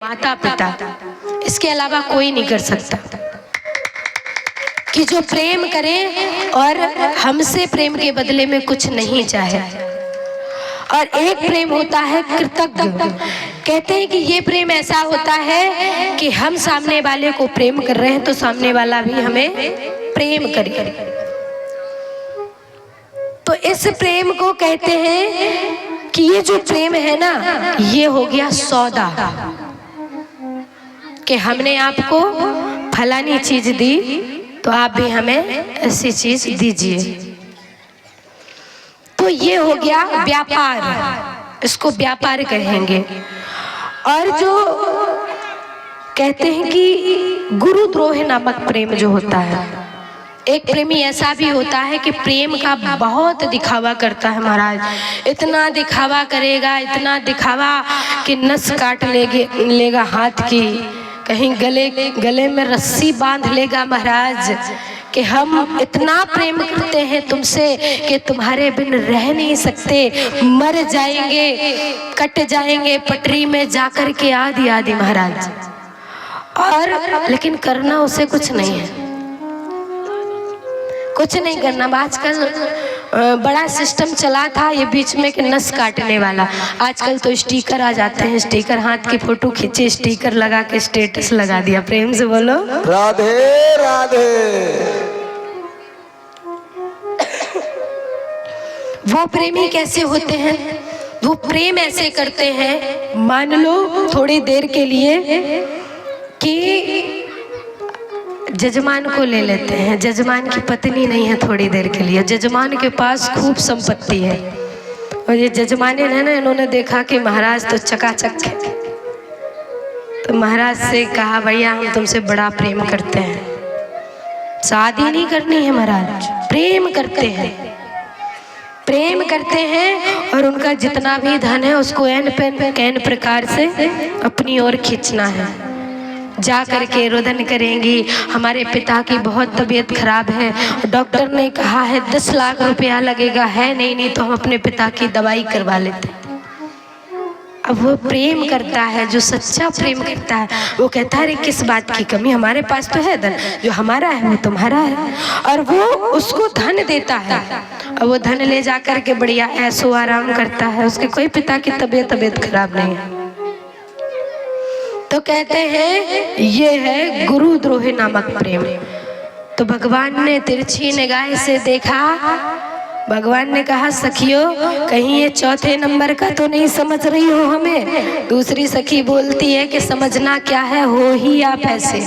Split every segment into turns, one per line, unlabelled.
माता पिता, इसके अलावा कोई नहीं कर सकता। कि जो प्रेम करे और हमसे प्रेम के बदले में कुछ नहीं चाहे। और एक प्रेम होता है कृतज्ञ। कहते हैं कि ये प्रेम ऐसा होता है कि हम सामने वाले को प्रेम कर रहे हैं तो सामने वाला भी हमें प्रेम करे। तो इस प्रेम को कहते हैं कि ये जो प्रेम है ना, ये हो गया सौदा, कि हमने आपको फलानी चीज दी तो आप भी हमें ऐसी चीज दीजिए। तो ये हो गया व्यापार, इसको व्यापार कहेंगे। और जो कहते हैं कि गुरुद्रोह नामक प्रेम जो होता है, एक प्रेमी ऐसा भी होता है कि प्रेम का बहुत दिखावा करता है महाराज। इतना दिखावा करेगा, इतना दिखावा कि नस काट लेगा हाथ की, कहीं गले में रस्सी बांध लेगा महाराज, कि हम इतना प्रेम करते हैं तुमसे कि तुम्हारे बिन रह नहीं सकते, मर जाएंगे, कट जाएंगे पटरी में जाकर के आदि आदि महाराज। और लेकिन करना उसे कुछ नहीं है, कुछ नहीं करना। आजकल बड़ा सिस्टम चला था ये बीच में कि नस काटने वाला, आजकल तो स्टिकर आ जाते हैं, स्टिकर हाथ की फोटो खींचे, स्टिकर लगा के स्टेटस लगा दिया। प्रेम से बोलो
राधे राधे।
वो प्रेमी कैसे होते हैं? वो प्रेम ऐसे करते हैं, मान लो थोड़ी देर के लिए कि जजमान को ले लेते हैं, जजमान की पत्नी नहीं है थोड़ी देर के लिए, जजमान के पास खूब संपत्ति है, और ये जजमान है ना, इन्होंने देखा कि महाराज तो चकाचक है, तो महाराज से कहा भैया हम तुमसे बड़ा प्रेम करते हैं, शादी नहीं करनी है महाराज, प्रेम करते हैं, प्रेम करते हैं, और उनका जितना भी धन है उसको कैन प्रकार से अपनी ओर खींचना है। जा करके रोदन करेंगी, हमारे पिता की बहुत तबीयत खराब है, डॉक्टर ने कहा है 10 लाख रुपया लगेगा, है नहीं तो हम अपने पिता की दवाई करवा लेते। अब वो प्रेम करता है, जो सच्चा प्रेम करता है, वो कहता है अरे किस बात की कमी, हमारे पास तो है धन, जो हमारा है वो तुम्हारा है, और वो उसको धन देता है, और वो धन ले जा करके बढ़िया ऐसो आराम करता है, उसके कोई पिता की तबीयत खराब नहीं है। तो कहते हैं ये है गुरुद्रोह नामक प्रेम। तो भगवान ने तिरछी निगाह से देखा, भगवान ने कहा सखियों कहीं ये चौथे नंबर का तो नहीं समझ रही हो हमें? दूसरी सखी बोलती है कि समझना क्या है, हो ही आप ऐसे,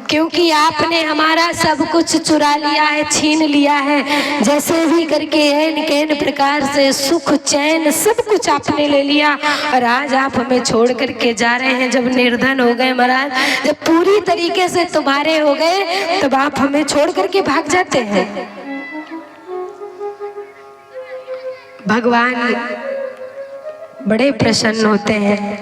क्योंकि आपने हमारा सब कुछ चुरा लिया है, छीन लिया है, जैसे भी करके कैन प्रकार से सुख चैन सब कुछ आपने ले लिया, और आज आप हमें छोड़ करके जा रहे हैं। जब निर्धन हो गए महाराज, जब पूरी तरीके से तुम्हारे हो गए, तब आप हमें छोड़ करके भाग जाते हैं। भगवान बड़े प्रसन्न होते हैं,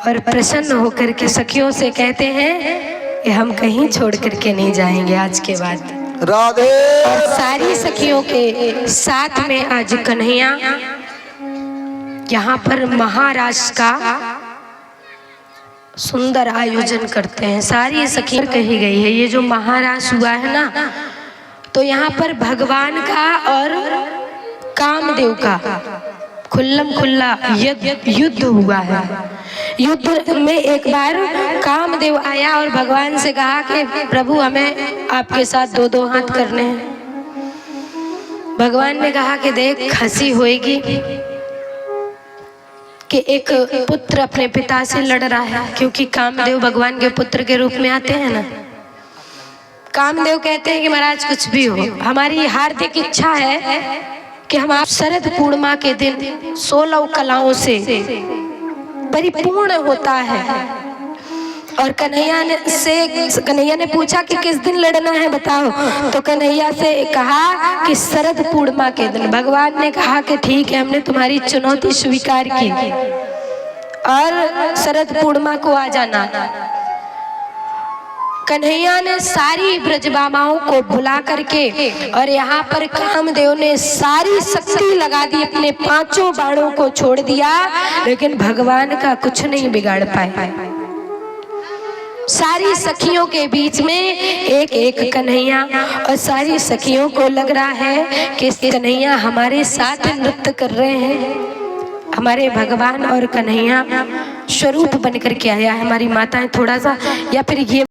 और प्रसन्न होकर के सखियों से कहते हैं कि हम कहीं छोड़ करके नहीं जाएंगे आज के बाद।
राधे।
और सारी सखियों के साथ में आज कन्हैया यहाँ पर महारास का सुंदर आयोजन करते हैं। सारी सखियां कही गई है, ये जो महारास हुआ है ना, तो यहाँ पर भगवान का और कामदेव का खुल्लम खुल्ला युद्ध हुआ है। युद्ध में एक बार कामदेव आया और भगवान से कहा कि प्रभु हमें आपके साथ 2-2 हाथ करने हैं। भगवान ने कहा कि देख हंसी होएगी कि एक पुत्र अपने पिता से लड़ रहा है, क्योंकि कामदेव भगवान के पुत्र के रूप में आते हैं ना। कामदेव कहते हैं कि महाराज कुछ भी हो, हमारी हार्दिक इच्छा है कि हम आप शरद पूर्णिमा के दिन 16 कलाओं से परिपूर्ण होता है। और कन्हैया ने पूछा कि किस दिन लड़ना है बताओ, तो कन्हैया से कहा कि शरद पूर्णिमा के दिन। भगवान ने कहा कि ठीक है, हमने तुम्हारी चुनौती स्वीकार की और शरद पूर्णिमा को आ जाना। कन्हैया ने सारी ब्रजबामाओं को बुला करके और यहाँ पर कामदेव ने सारी शक्ति लगा दी, अपने पांचों बाणों को छोड़ दिया, लेकिन भगवान का कुछ नहीं बिगाड़ पाए। सारी सखियों के बीच में एक एक कन्हैया, और सारी सखियों को लग रहा है कि कन्हैया हमारे साथ नृत्य कर रहे हैं। हमारे भगवान और कन्हैया स्वरूप बनकर के आया है। हमारी माताएं थोड़ा सा या फिर ये